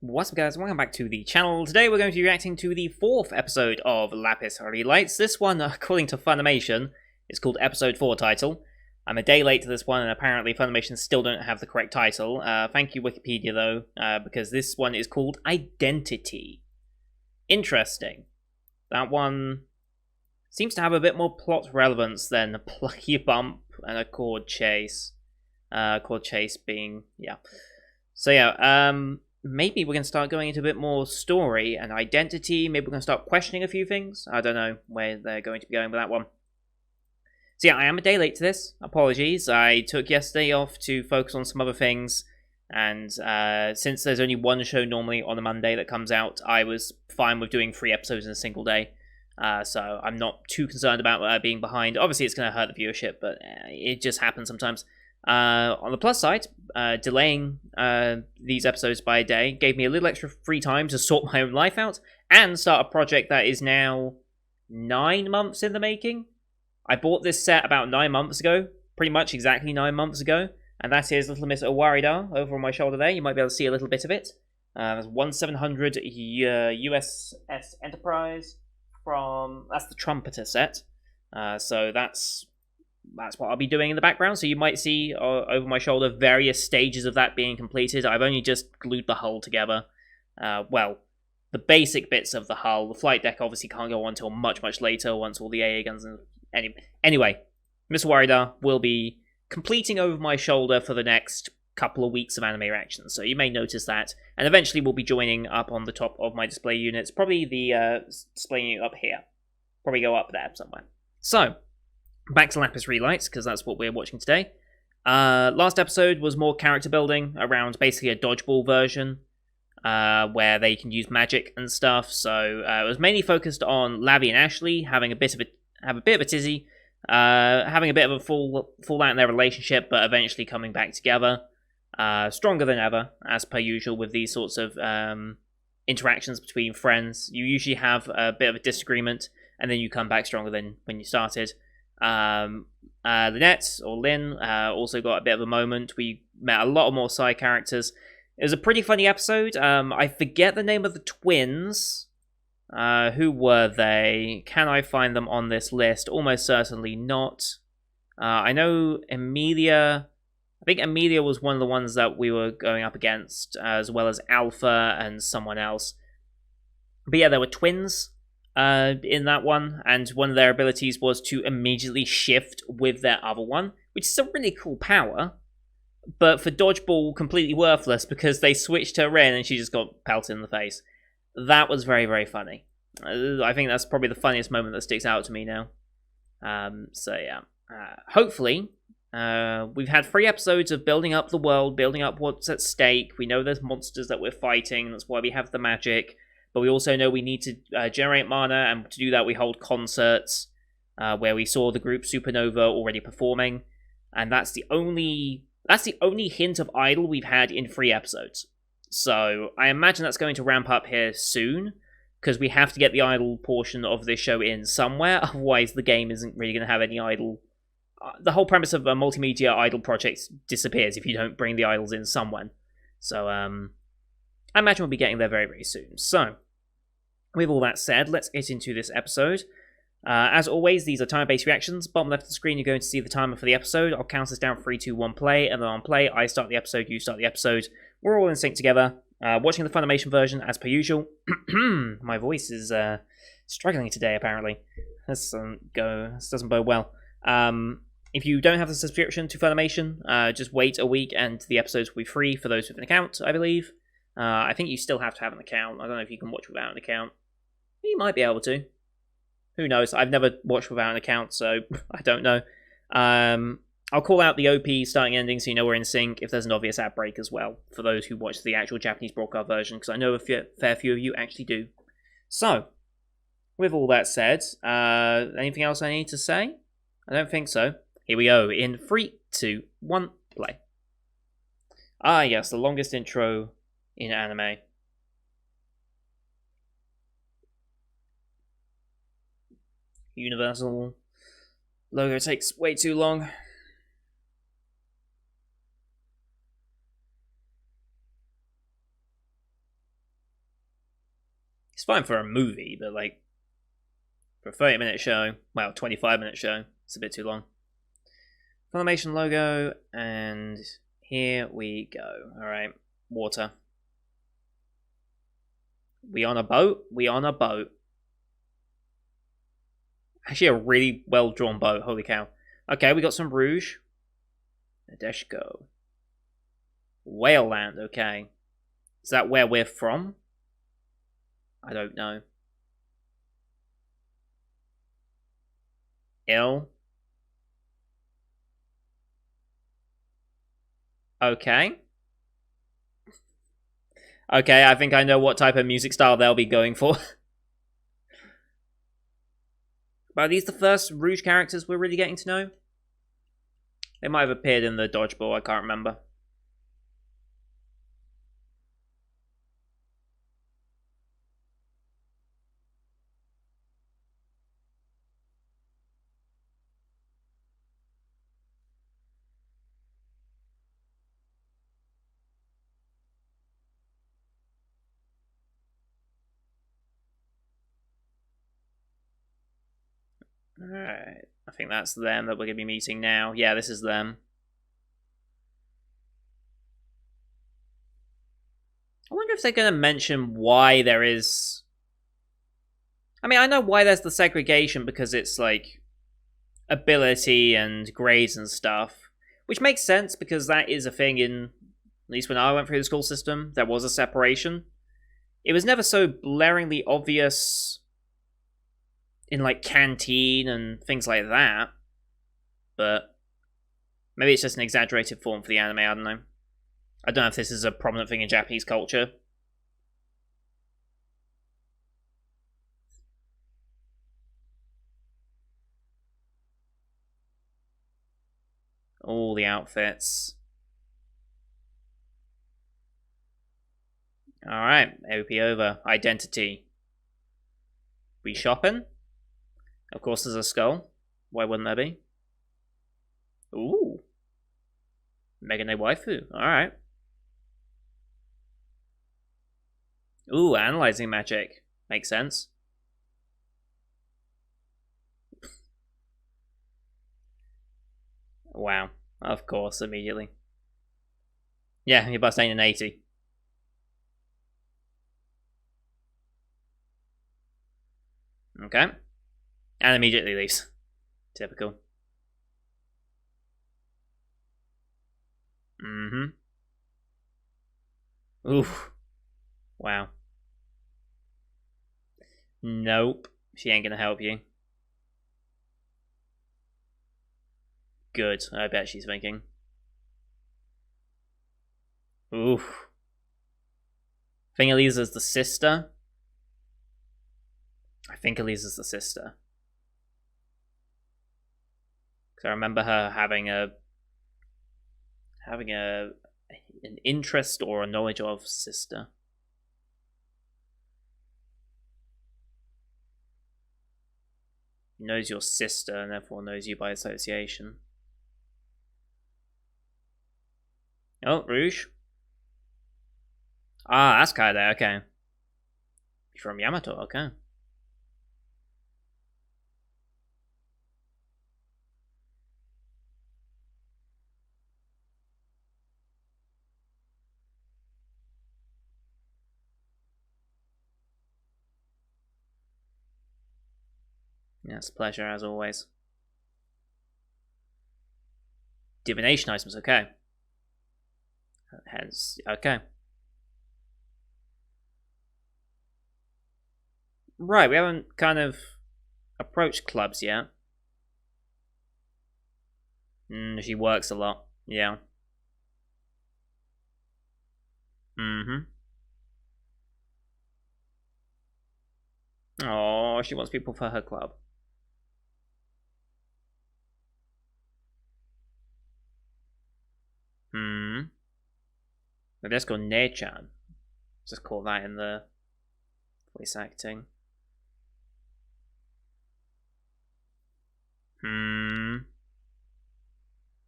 What's up, guys? Welcome back to the channel. Today we're going to be reacting to the 4th episode of Lapis Re. This one, according to Funimation, is called Episode 4 title. I'm a day late to this one, and apparently Funimation still don't have the correct title. Thank you, Wikipedia, though, because this one is called Identity. Interesting. That one seems to have a bit more plot relevance than a Plucky Bump and a Chord Chase. Chord Chase being, yeah. So yeah, maybe we're going to start going into a bit more story and identity. Maybe we're going to start questioning a few things. I don't know where they're going to be going with that one. So yeah, I am a day late to this. Apologies. I took yesterday off to focus on some other things. And since there's only one show normally on a Monday that comes out, I was fine with doing 3 episodes in a single day. So I'm not too concerned about being behind. Obviously, it's going to hurt the viewership, but it just happens sometimes. On the plus side, delaying these episodes by a day gave me a little extra free time to sort my own life out and start a project that is now 9 months in the making. I bought this set about 9 months ago, pretty much exactly 9 months ago, and that is Little Miss Owarida over on my shoulder there. You might be able to see a little bit of it. There's 1700 USS Enterprise from... that's the Trumpeter set. So that's what I'll be doing in the background. So you might see over my shoulder various stages of that being completed. I've only just glued the hull together. Well, the basic bits of the hull. The flight deck obviously can't go on until much, much later once all the AA guns... Anyway, Miss Warida will be completing over my shoulder for the next couple of weeks of anime reactions. So you may notice that. And eventually we'll be joining up on the top of my display units. Probably the display unit up here. Probably go up there somewhere. So... back to Lapis Re, because that's what we're watching today. Last episode was more character building around basically a dodgeball version, where they can use magic and stuff. So it was mainly focused on Labby and Ashley having a bit of a tizzy, having a bit of a fallout in their relationship, but eventually coming back together, stronger than ever, as per usual with these sorts of interactions between friends. You usually have a bit of a disagreement, and then you come back stronger than when you started. Lynette, or Lynn, also got a bit of a moment. We met a lot more side characters. It was a pretty funny episode. I forget the name of the twins. Who were they? Can I find them on this list? Almost certainly not. I know Emilia... I think Emilia was one of the ones that we were going up against, as well as Alpha and someone else. But yeah, there were twins in that one, and one of their abilities was to immediately shift with their other one, which is a really cool power, but for Dodgeball, completely worthless because they switched her in and she just got pelted in the face. That was very, very funny. I think that's probably the funniest moment that sticks out to me now. So yeah, hopefully, we've had 3 episodes of building up the world, building up what's at stake. We know there's monsters that we're fighting, that's why we have the magic. But we also know we need to generate mana, and to do that we hold concerts, where we saw the group Supernova already performing, and that's the only hint of idol we've had in 3 episodes. So I imagine that's going to ramp up here soon, because we have to get the idol portion of this show in somewhere, otherwise the game isn't really going to have any idol. The whole premise of a multimedia idol project disappears if you don't bring the idols in somewhere. So, I imagine we'll be getting there very, very soon. So, with all that said, let's get into this episode. As always, these are time-based reactions. Bottom left of the screen, you're going to see the timer for the episode. I'll count us down 3, 2, 1, play, and then on play, I start the episode, you start the episode. We're all in sync together. Watching the Funimation version, as per usual. My voice is struggling today, apparently. This doesn't bode well. If you don't have the subscription to Funimation, just wait a week and the episodes will be free for those with an account, I believe. I think you still have to have an account. I don't know if you can watch without an account. You might be able to. Who knows? I've never watched without an account, so I don't know. I'll call out the OP starting and ending so you know we're in sync if there's an obvious ad break as well, for those who watch the actual Japanese broadcast version, because I know a fair few of you actually do. So, with all that said, anything else I need to say? I don't think so. Here we go, in 3, 2, 1, play. Ah yes, the longest intro in anime. Universal logo takes way too long. It's fine for a movie, but like for a 30-minute show, well, 25-minute show, it's a bit too long. Funimation logo, and here we go. Alright, water. We on a boat? We on a boat. Actually, a really well-drawn boat, holy cow. Okay, we got some rouge. Nadeshko. Whale Land, okay. Is that where we're from? I don't know. Ill. Okay. Okay, I think I know what type of music style they'll be going for. But are these the first Rouge characters we're really getting to know? They might have appeared in the Dodgeball, I can't remember. Alright, I think that's them that we're going to be meeting now. Yeah, this is them. I wonder if they're going to mention why there is... I mean, I know why there's the segregation, because it's like ability and grades and stuff. Which makes sense, because that is a thing in... At least when I went through the school system, there was a separation. It was never so blaringly obvious in like canteen and things like that, but maybe it's just an exaggerated form for the anime, I don't know. I don't know if this is a prominent thing in Japanese culture. All the outfits. Alright, OP over. Identity. We shopping? Of course there's a skull. Why wouldn't there be? Ooh. Megane waifu. Alright. Ooh, analyzing magic. Makes sense. Wow. Of course, immediately. Yeah, you're about saying an 80. Okay. And immediately leaves. Typical. Mm-hmm. Ooh. Wow. Nope. She ain't gonna help you. Good. I bet she's thinking. Ooh. Think Elisa's the sister? I think Elisa's the sister. Because I remember her having an interest or a knowledge of sister. Knows your sister and therefore knows you by association. Oh, Rouge. Ah, that's Kaede, okay. From Yamato, okay. Yes, pleasure as always. Divination items, okay. Hence, okay. Right, we haven't kind of approached clubs yet. She works a lot, yeah. Mm-hmm. Oh, she wants people for her club. Let's go Ne-chan. Just call that in the voice acting.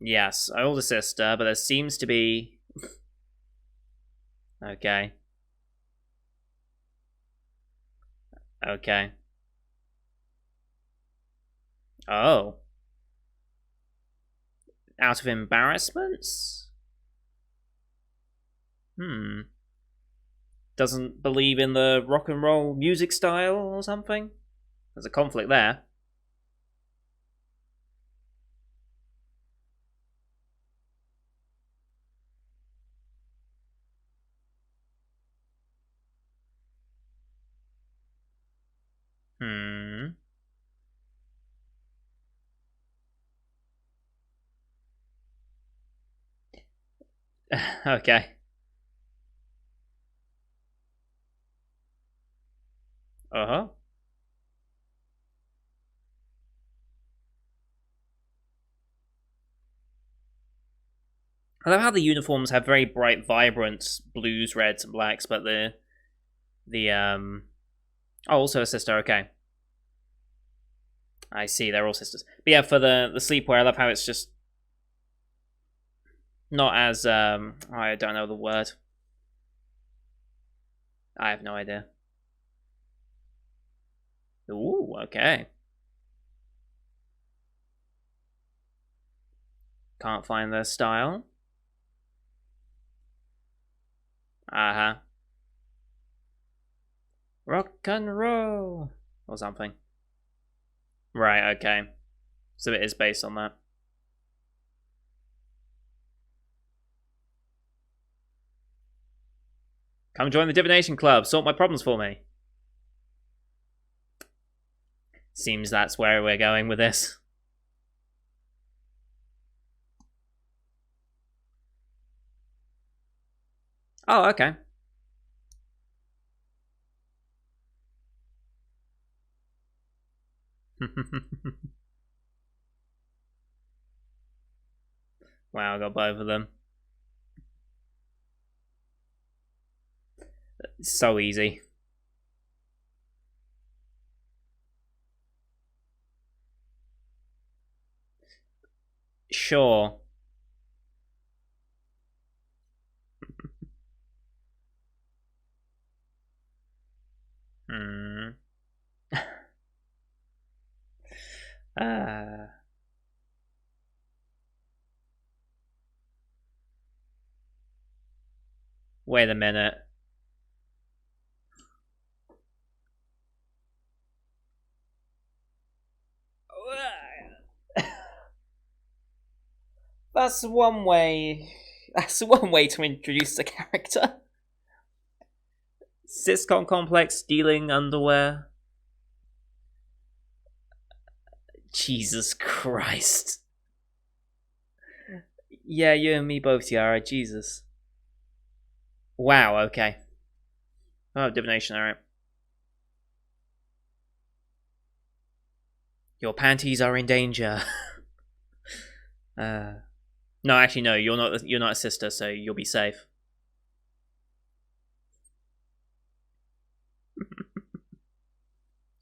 Yes, older sister, but there seems to be... Okay. Okay. Oh. Out of embarrassments? Hmm. Doesn't believe in the rock and roll music style or something? There's a conflict there. Hmm. Okay. Uh-huh. I love how the uniforms have very bright, vibrant blues, reds, and blacks, but the. Oh, also a sister. Okay, I see. They're all sisters. But yeah, for the sleepwear, I love how it's just not as I don't know the word. I have no idea. Ooh, okay. Can't find their style. Uh-huh. Rock and roll or something. Right, okay. So it is based on that. Come join the divination club. Sort my problems for me. Seems that's where we're going with this. Oh, okay. Wow, I got both of them. So easy. Sure. Hmm. Uh, wait a minute. That's one way. That's one way to introduce the character. Sitcom complex stealing underwear. Jesus Christ. Yeah, you and me both, Tiara. Jesus. Wow. Okay. Oh, divination. All right. Your panties are in danger. uh, no, actually, no. You're not. You're not a sister, so you'll be safe.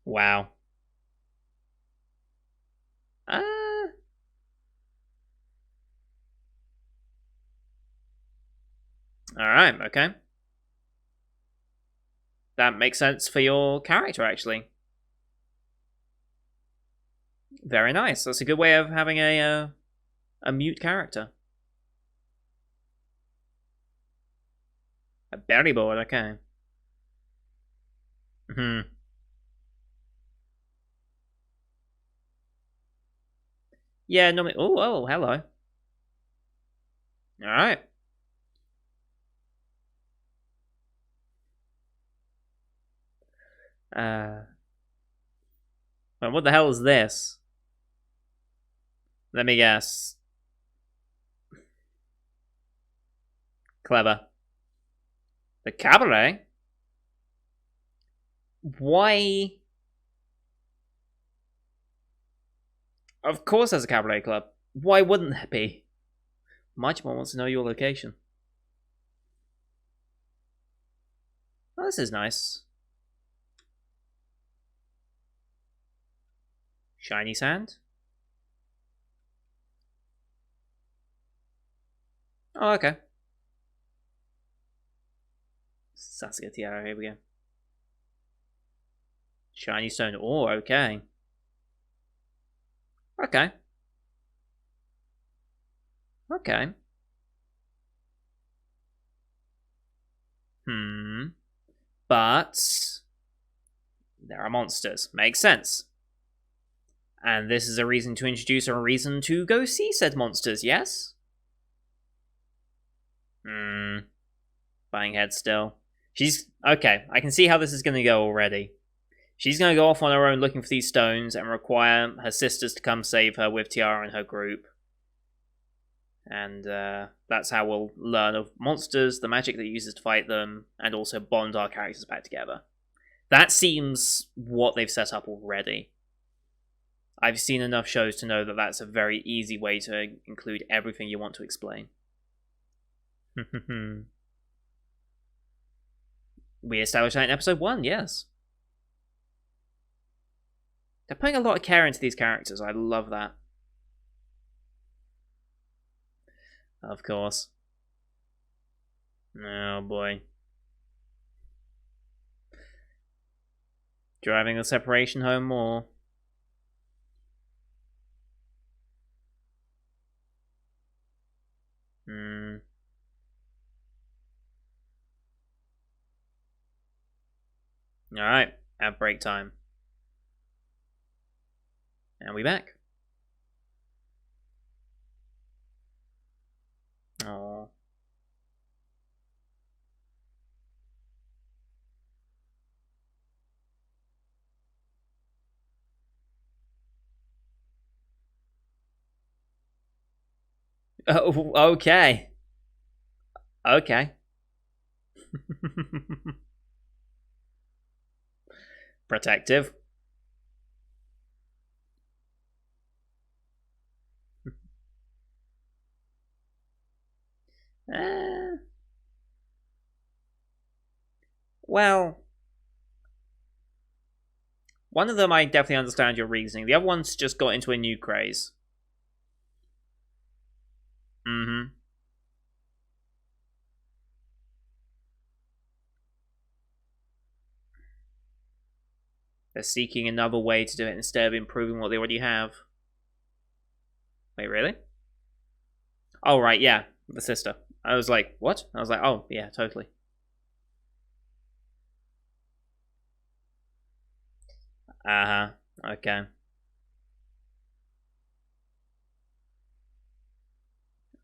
Wow. Uh, all right. Okay. That makes sense for your character, actually. Very nice. That's a good way of having a mute character. A berry board. Okay. Hmm. Yeah. No. Oh. Oh. Hello. All right. Uh. Well, what the hell is this? Let me guess. Clever. The cabaret. Why? Of course, there's a cabaret club. Why wouldn't there be? Much more wants to know your location. Oh, this is nice. Shiny sand. Oh, okay. Saskia tiara. Here we go. Shiny stone ore, okay. Okay. Okay. But there are monsters. Makes sense. And this is a reason to introduce a reason to go see said monsters, yes? Buying head still. She's... Okay, I can see how this is going to go already. She's going to go off on her own looking for these stones and require her sisters to come save her with Tiara and her group. And that's how we'll learn of monsters, the magic that uses to fight them, and also bond our characters back together. That seems what they've set up already. I've seen enough shows to know that that's a very easy way to include everything you want to explain. We established that in episode 1, yes. They're putting a lot of care into these characters. I love that. Of course. Oh boy. Driving the separation home or... Alright, at break time. And we back. Oh. Oh, okay. Okay. Protective. Well, one of them I definitely understand your reasoning. The other one's just got into a new craze. They're seeking another way to do it instead of improving what they already have. Wait, really? Oh, right, yeah. The sister. I was like, what? I was like, oh, yeah, totally. Uh-huh. Okay.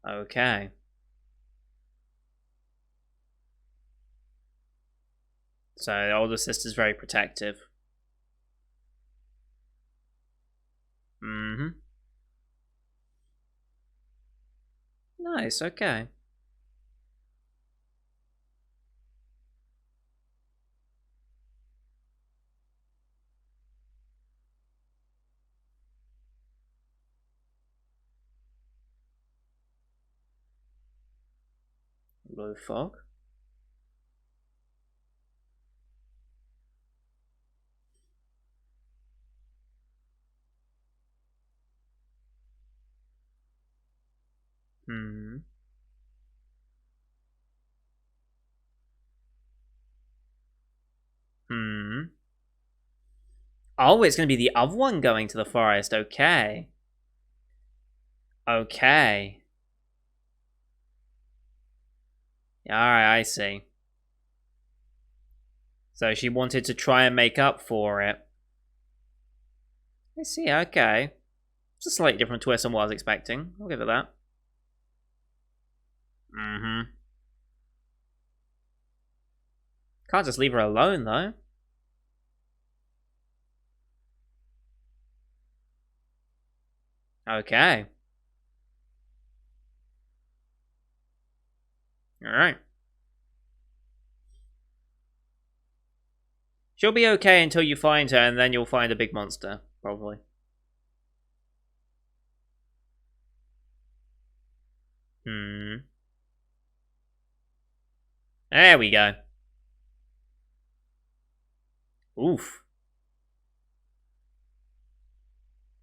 Okay. So the older sister's very protective. Nice, okay. Low fog. Oh, it's going to be the other one going to the forest. Okay. Okay. Alright, I see. So she wanted to try and make up for it. I see, okay. It's a slightly different twist than what I was expecting. I'll give it that. Can't just leave her alone, though. Okay. Alright. She'll be okay until you find her, and then you'll find a big monster, probably. There we go. Oof.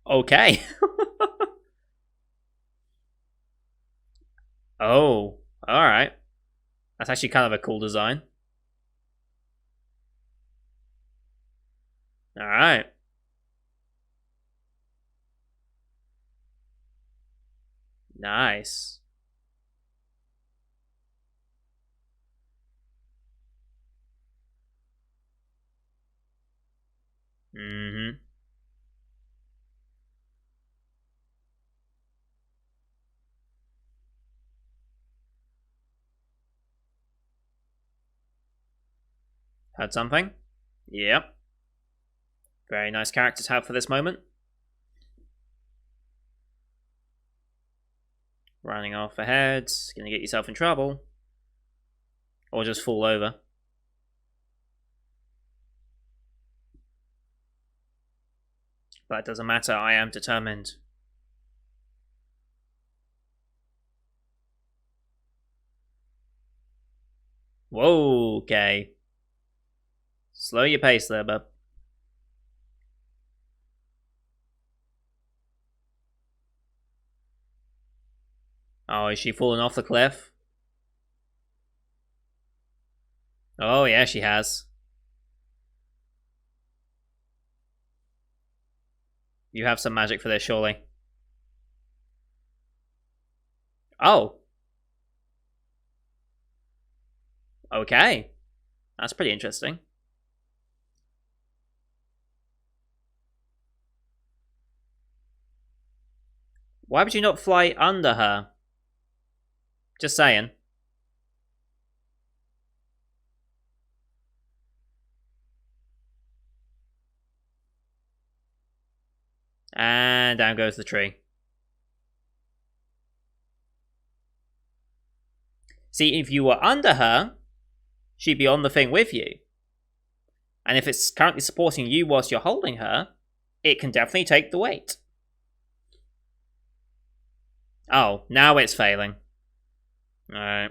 Okay. Oh, alright. That's actually kind of a cool design. Alright. Nice. Mm-hmm. Heard something? Yep. Very nice character to have for this moment. Running off ahead. Gonna get yourself in trouble. Or just fall over. But it doesn't matter, I am determined. Whoa, okay. Slow your pace there, bub. Oh, is she falling off the cliff? Oh, yeah, she has. You have some magic for this, surely. Oh. Okay. That's pretty interesting. Why would you not fly under her? Just saying. And down goes the tree. See, if you were under her, she'd be on the thing with you. And if it's currently supporting you whilst you're holding her, it can definitely take the weight. Oh, now it's failing. Alright.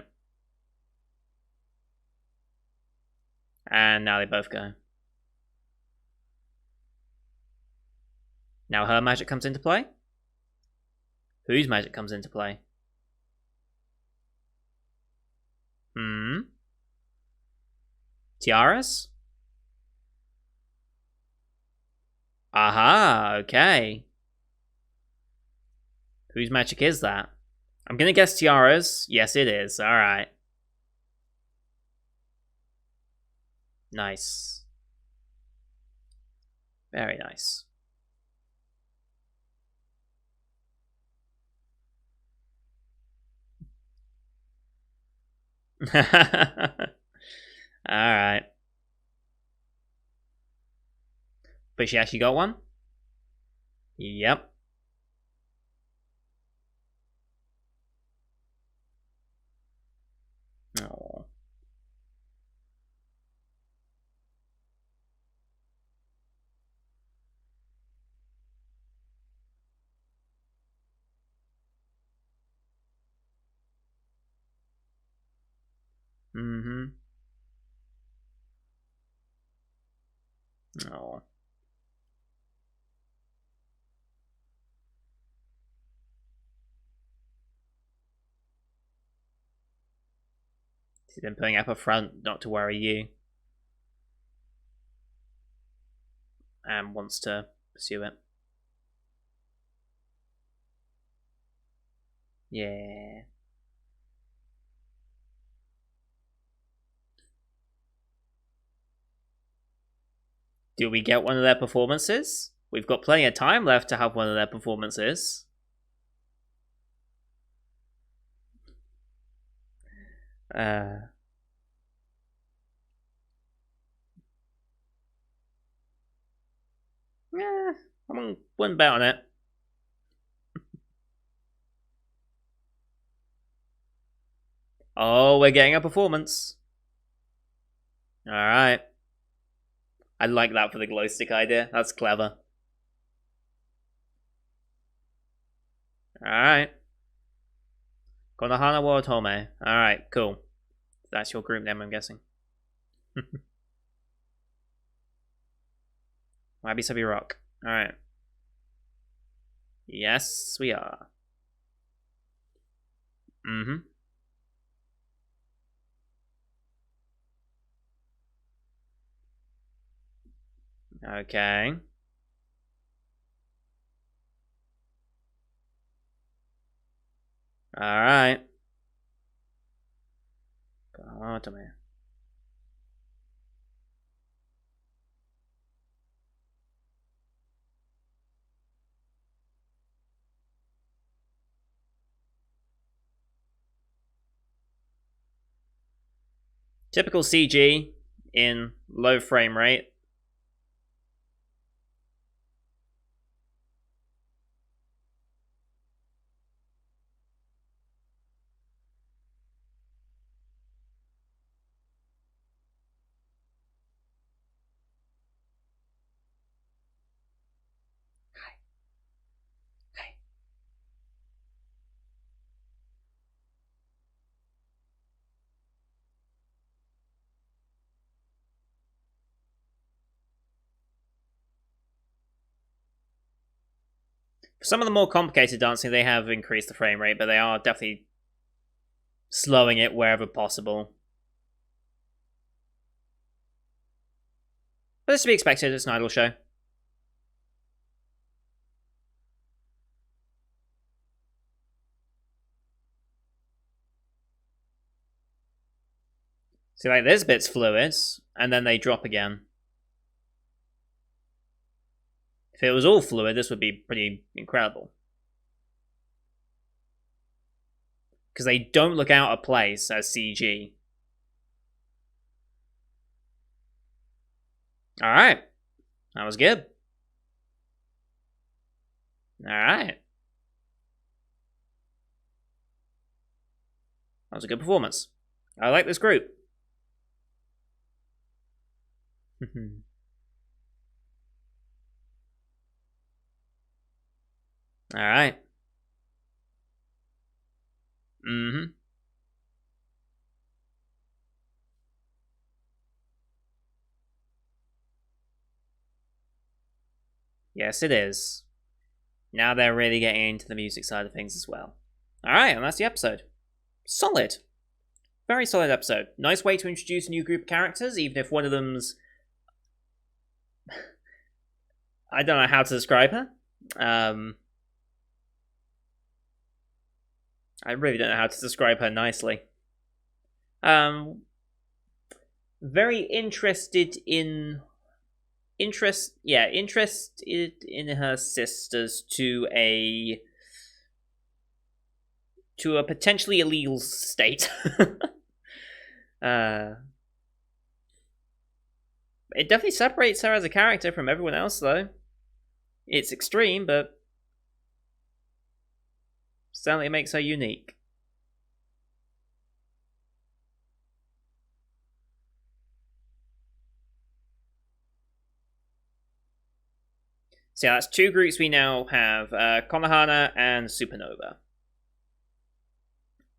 And now they both go. Now her magic comes into play? Whose magic comes into play? Tiaras? Aha, okay. Whose magic is that? I'm gonna guess Tiara's. Yes, it is. Alright. Nice. Very nice. Alright. But she actually got one? Yep. Oh. Mm-hmm. Oh. She's been putting up a front not to worry you. And wants to pursue it. Yeah. Do we get one of their performances? We've got plenty of time left to have one of their performances. Yeah, I wouldn't bet on it. Oh, we're getting a performance. Alright. I like that for the glow stick idea. That's clever. Alright. Konohana wa Otome. Alright, cool. That's your group name, I'm guessing. Wabi Sabi Rock. Alright. Yes, we are. Mm-hmm. Okay. Alright. God, man. Typical CG in low frame rate. For some of the more complicated dancing, they have increased the frame rate, but they are definitely slowing it wherever possible. But it's to be expected, it's an idol show. See, like, this bit's fluid, and then they drop again. If it was all fluid, this would be pretty incredible. Because they don't look out of place as CG. Alright. That was good. Alright. That was a good performance. I like this group. Alright. Mm-hmm. Yes, it is. Now they're really getting into the music side of things as well. Alright, and that's the episode. Solid. Very solid episode. Nice way to introduce a new group of characters, even if one of them's... I don't know how to describe her. I really don't know how to describe her nicely. Very interested in her sisters to a potentially illegal state. It definitely separates her as a character from everyone else, though. It's extreme, but certainly makes her unique. So yeah, that's two groups we now have, Konohana and Supernova.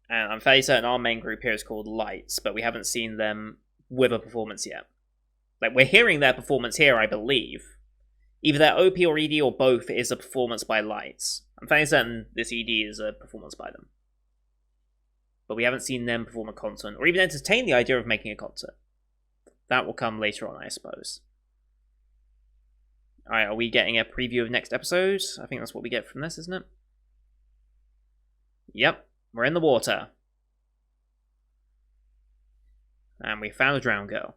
And I'm fairly certain our main group here is called Lights, but we haven't seen them with a performance yet. Like, we're hearing their performance here, I believe. Either their OP or ED or both is a performance by Lights. I'm fairly certain this ED is a performance by them. But we haven't seen them perform a concert, or even entertain the idea of making a concert. That will come later on, I suppose. Alright, are we getting a preview of next episode? I think that's what we get from this, isn't it? Yep, we're in the water. And we found a drowned girl.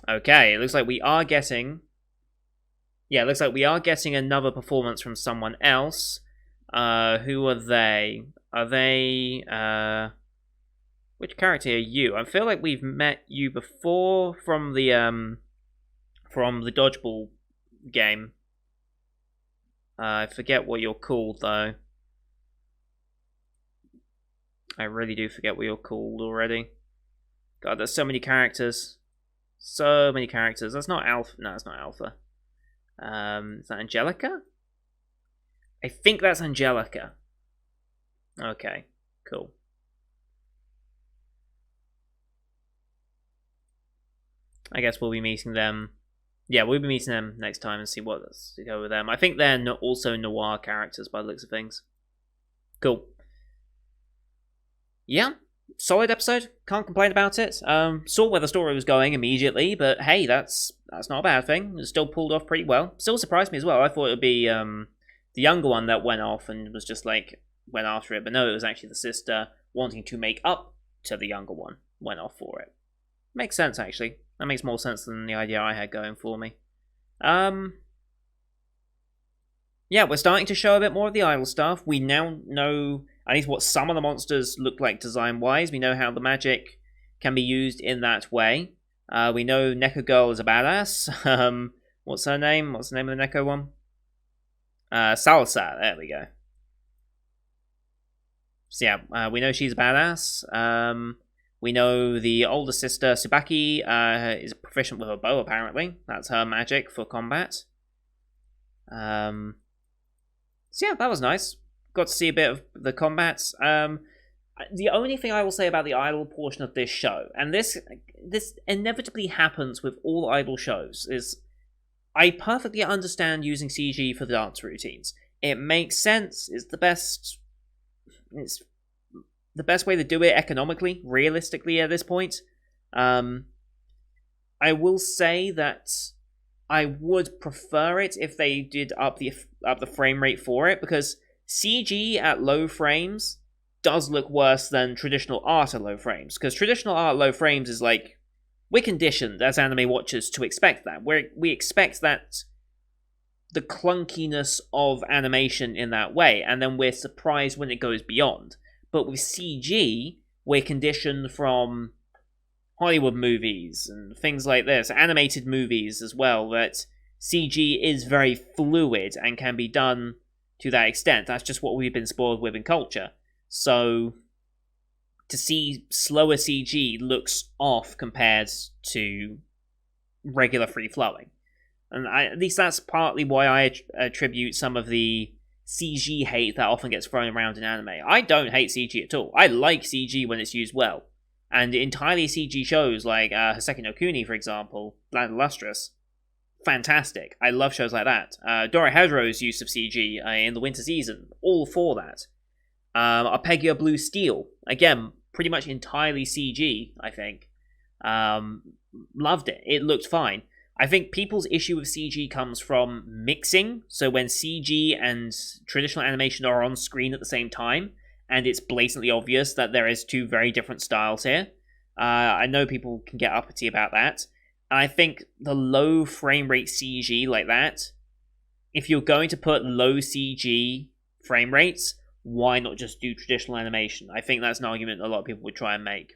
Okay, it looks like we are getting... Yeah, it looks like we are getting another performance from someone else. Who are they? Are they... Which character are you? I feel like we've met you before from the dodgeball game. I forget what you're called, though. I really do forget what you're called already. God, there's so many characters. So many characters. That's not Alpha. No, that's not Alpha. Is that Angelica? I think that's Angelica. Okay, cool. I guess we'll be meeting them. Yeah, we'll be meeting them next time and see what's to go with them. I think they're also noir characters by the looks of things. Cool. Yeah, solid episode. Can't complain about it. Saw where the story was going immediately, but hey, that's not a bad thing. It still pulled off pretty well. Still surprised me as well. I thought it would be the younger one that went off and was just like went after it, but no, it was actually the sister wanting to make up to the younger one went off for it. Makes sense, actually. That makes more sense than the idea I had going for me. Yeah, we're starting to show a bit more of the idol stuff. We now know at least what some of the monsters look like design-wise. We know how the magic can be used in that way. We know Neko Girl is a badass. What's her name? What's the name of the Neko one? Salsa. There we go. So yeah, we know she's a badass. We know the older sister, Tsubaki, is proficient with a bow, apparently. That's her magic for combat. So yeah, that was nice. Got to see a bit of the combats. The only thing I will say about the idol portion of this show, and this inevitably happens with all idol shows, is I perfectly understand using CG for the dance routines. It makes sense. It's the best way to do it economically, realistically at this point. I will say that I would prefer it if they did up the frame rate for it, because CG at low frames does look worse than traditional art at low frames. Because traditional art at low frames is like, we're conditioned as anime watchers to expect that. We expect that the clunkiness of animation in that way, and then we're surprised when it goes beyond. But with CG, we're conditioned from Hollywood movies and things like this, animated movies as well, that CG is very fluid and can be done to that extent. That's just what we've been spoiled with in culture. So to see slower CG looks off compared to regular free-flowing. And at least that's partly why I attribute some of the CG hate that often gets thrown around in anime. I don't hate CG at all. I like CG when it's used well. And entirely CG shows like Hoseki no Kuni, for example, Land of Lustrous, fantastic. I love shows like that. Dorohedo's use of CG in the winter season, all for that. Arpeggio Blue Steel, again, pretty much entirely CG, I think. Loved it. It looked fine. I think people's issue with CG comes from mixing. So when CG and traditional animation are on screen at the same time, and it's blatantly obvious that there is two very different styles here. I know people can get uppity about that. And I think the low frame rate CG like that, if you're going to put low CG frame rates, why not just do traditional animation? I think that's an argument a lot of people would try and make.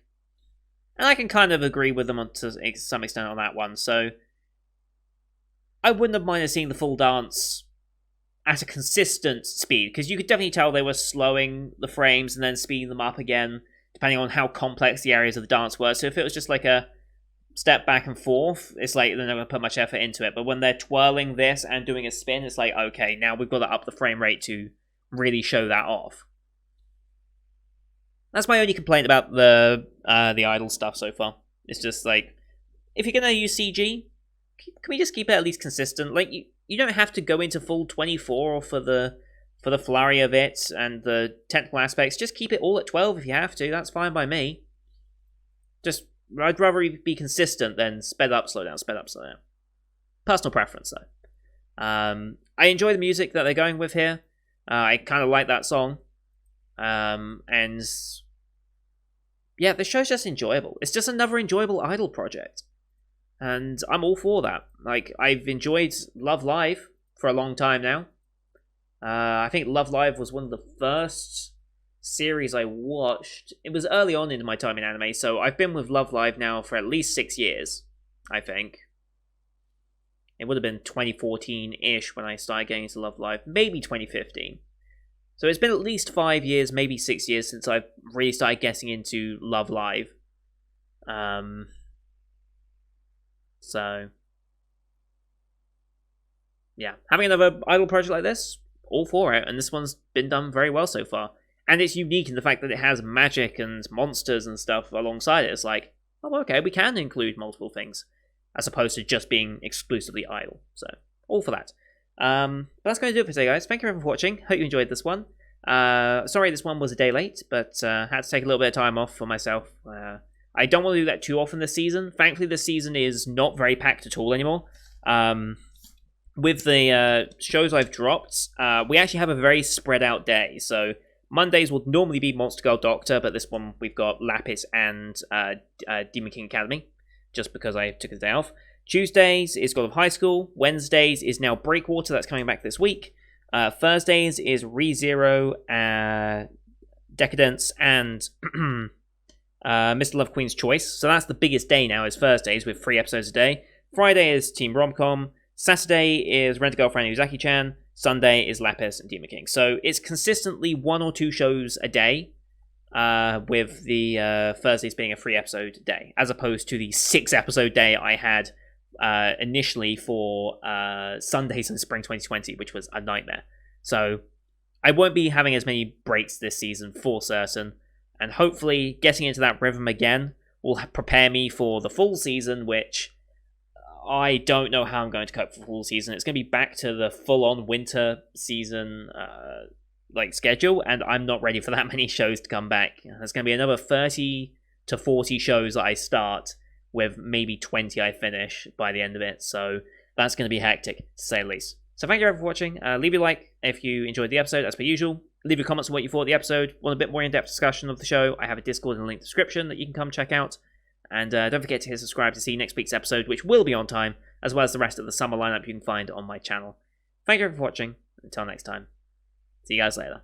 And I can kind of agree with them to some extent on that one. So I wouldn't have minded seeing the full dance at a consistent speed, because you could definitely tell they were slowing the frames and then speeding them up again, depending on how complex the areas of the dance were. So if it was just like a step back and forth, it's like they're not going to put much effort into it. But when they're twirling this and doing a spin, it's like, okay, now we've got to up the frame rate to really show that off. That's my only complaint about the idol stuff so far. It's just like, if you're going to use CG, can we just keep it at least consistent? Like, you don't have to go into full 24 for the flurry of it and the technical aspects. Just keep it all at 12 if you have to. That's fine by me. I'd rather be consistent than sped up, slow down, sped up, slow down. Personal preference, though. I enjoy the music that they're going with here. I kind of like that song. And yeah, the show's just enjoyable. It's just another enjoyable idol project. And I'm all for that. Like, I've enjoyed Love Live for a long time now. I think Love Live was one of the first series I watched. It was early on in my time in anime, so I've been with Love Live now for at least 6 years, I think. It would have been 2014-ish when I started getting into Love Live, maybe 2015. So it's been at least 5 years, maybe 6 years since I've really started getting into Love Live. So, yeah, having another idol project like this, all for it, and this one's been done very well so far. And it's unique in the fact that it has magic and monsters and stuff alongside it. It's like, oh, okay, we can include multiple things, as opposed to just being exclusively idol. So, all for that. But that's going to do it for today, guys. Thank you everyone for watching. Hope you enjoyed this one. Sorry this one was a day late, but had to take a little bit of time off for myself. I don't want to do that too often this season. Thankfully, this season is not very packed at all anymore. With the shows I've dropped, we actually have a very spread out day. So Mondays will normally be Monster Girl Doctor, but this one we've got Lapis and Demon King Academy, just because I took a day off. Tuesdays is God of High School. Wednesdays is now Breakwater, that's coming back this week. Thursdays is ReZero, Decadence, and Mr. Love Queen's Choice. So that's the biggest day now, is Thursdays, with 3 episodes a day. Friday is Team Romcom. Saturday is Rent-A-Girlfriend Uzaki-chan. Sunday is Lapis and Demon King. So it's consistently 1 or 2 shows a day, with the Thursdays being a 3-episode day, as opposed to the 6-episode day I had initially for Sundays in spring 2020, which was a nightmare. So I won't be having as many breaks this season for certain, and hopefully getting into that rhythm again will prepare me for the full season, which I don't know how I'm going to cope for the full season. It's going to be back to the full-on winter season schedule, and I'm not ready for that many shows to come back. There's going to be another 30 to 40 shows that I start, with maybe 20 I finish by the end of it, so that's going to be hectic, to say the least. So thank you everyone for watching. Leave your like if you enjoyed the episode, as per usual. Leave your comments on what you thought of the episode. Want a bit more in-depth discussion of the show, I have a Discord in the link description that you can come check out. And don't forget to hit subscribe to see next week's episode, which will be on time, as well as the rest of the summer lineup you can find on my channel. Thank you everyone for watching. Until next time. See you guys later.